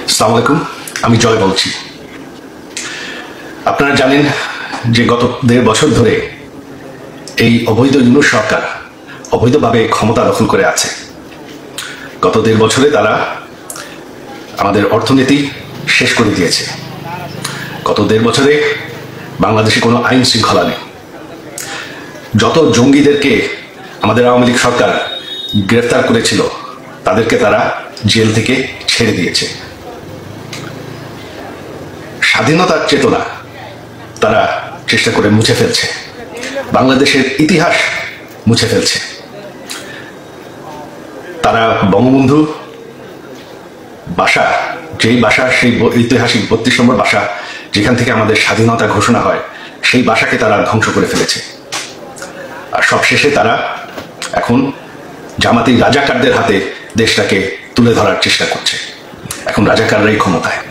আসসালামু আলাইকুম, আমি জয় বলছি। আপনারা জানেন যে গত 1.5 বছর ধরে এই অবৈধ ইউনূস সরকার অবৈধভাবে ক্ষমতা দখল করে আছে। গত 1.5 বছরে তারা আমাদের অর্থনীতি শেষ করে দিয়েছে। গত 1.5 বছরে বাংলাদেশে কোনো আইন শৃঙ্খলা নেই। যত জঙ্গিদেরকে আমাদের আওয়ামী লীগ সরকার গ্রেফতার করেছিল তাদেরকে তারা জেল থেকে ছেড়ে দিয়েছে। স্বাধীনতার চেতনা তারা চেষ্টা করে মুছে ফেলছে, বাংলাদেশের ইতিহাস মুছে ফেলছে। তারা বঙ্গবন্ধু বাসা, যেই বাসা, সেই ঐতিহাসিক 32 নম্বর বাসা যেখান থেকে আমাদের স্বাধীনতা ঘোষণা হয়, সেই বাসাকে তারা ধ্বংস করে ফেলেছে। আর সবশেষে তারা এখন জামাতি রাজাকারদের হাতে দেশটাকে তুলে ধরার চেষ্টা করছে। এখন রাজাকাররাই ক্ষমতায়।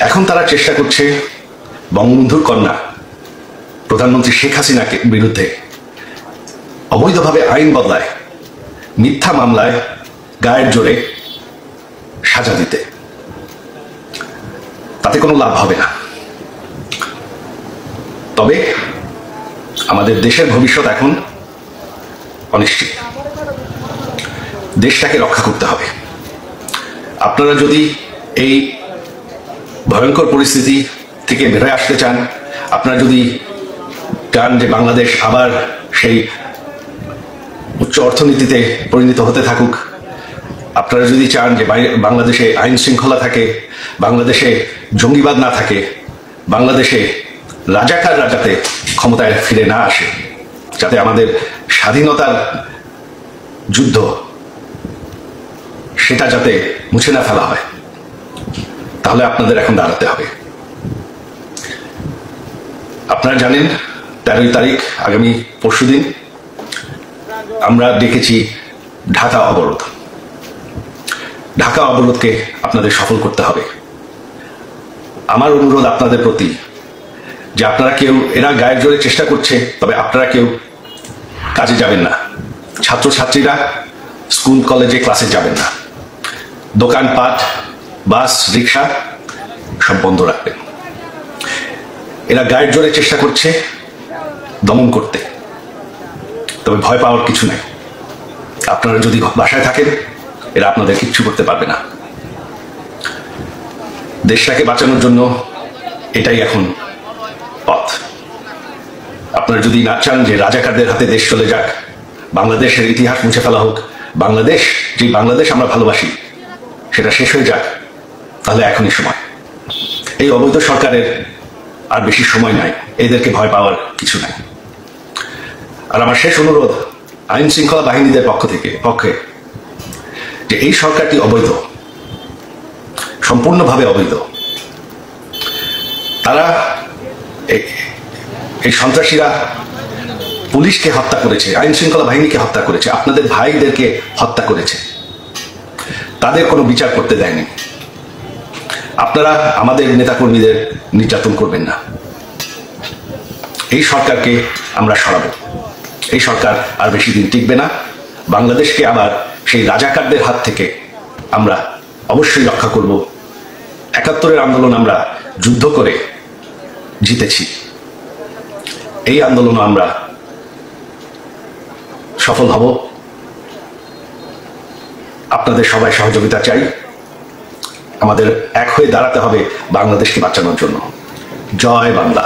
এখন তারা চেষ্টা করছে বঙ্গবন্ধুর কন্যা প্রধানমন্ত্রী শেখ হাসিনাকে বিরুদ্ধে অবৈধভাবে আইন বদলায়, মিথ্যা মামলায় গায়ের জোরে সাজা দিতে। তাতে কোনো লাভ হবে না। তবে আমাদের দেশের ভবিষ্যৎ এখন অনিশ্চিত। দেশটাকে রক্ষা করতে হবে। আপনারা যদি এই ভয়ঙ্কর পরিস্থিতি থেকে বের হয়ে আসতে চান, আপনারা যদি চান যে বাংলাদেশ আবার সেই উচ্চ অর্থনীতিতে পরিণত হতে থাকুক, আপনারা যদি চান যে বাংলাদেশে আইন শৃঙ্খলা থাকে, বাংলাদেশে জঙ্গিবাদ না থাকে, বাংলাদেশে রাজাকাররা যাতে ক্ষমতায় ফিরে না আসে, যাতে আমাদের স্বাধীনতার যুদ্ধ সেটা যাতে মুছে না ফেলা হয়, তাহলে আপনাদের এখন দাঁড়াতে হবে। আপনারা জানেন 13 তারিখ আগামী পরশুদিন আমরা ডেকেছি ঢাকা অবরোধ। ঢাকা অবরোধকে আপনাদের সফল করতে হবে। আমার অনুরোধ আপনাদের প্রতি যে আপনারা কেউ, এরা গায়ের জোরে চেষ্টা করছে, তবে আপনারা কেউ কাজে যাবেন না। ছাত্রছাত্রীরা স্কুল কলেজে ক্লাসে যাবেন না। দোকানপাট, বাস, রিক্সা সব বন্ধ রাখবেন। এরা গায়ের জোরে চেষ্টা করছে দমন করতে, তবে ভয় পাওয়ার কিছু নেই। আপনারা যদি বাসায় থাকেন, এরা আপনাদের কিচ্ছু করতে পারবে না। দেশটাকে বাঁচানোর জন্য এটাই এখন পথ। আপনারা যদি না চান যে রাজাকারদের হাতে দেশ চলে যাক, বাংলাদেশের ইতিহাস মুছে ফেলা হোক, বাংলাদেশ, যে বাংলাদেশ আমরা ভালোবাসি সেটা শেষ হয়ে যাক, তাহলে এখনই সময়। এই অবৈধ সরকারের আর বেশি সময় নাই, এদেরকে ভয় পাওয়ার কিছু নাই। আর আমার শেষ অনুরোধ আইন শৃঙ্খলা বাহিনীদের পক্ষে যে এই সরকারটি অবৈধ, সম্পূর্ণভাবে অবৈধ। তারা, এই সন্ত্রাসীরা পুলিশকে হত্যা করেছে, আইন শৃঙ্খলা বাহিনীকে হত্যা করেছে, আপনাদের ভাইদেরকে হত্যা করেছে, তাদের কোনো বিচার করতে দেয়নি। আপনারা আমাদের নেতাকর্মীদের নির্যাতন করবেন না। এই সরকারকে আমরা সরাবো। এই সরকার আর বেশি দিন টিকবে না। বাংলাদেশকে আবার সেই রাজাকারদের হাত থেকে আমরা অবশ্যই রক্ষা করব। 71-এর আন্দোলন আমরা যুদ্ধ করে জিতেছি। এই আন্দোলনে আমরা সফল হব। আপনাদের সবাই সহযোগিতা চাই। আমাদের এক হয়ে দাঁড়াতে হবে বাংলাদেশকে বাঁচানোর জন্য। জয় বাংলা।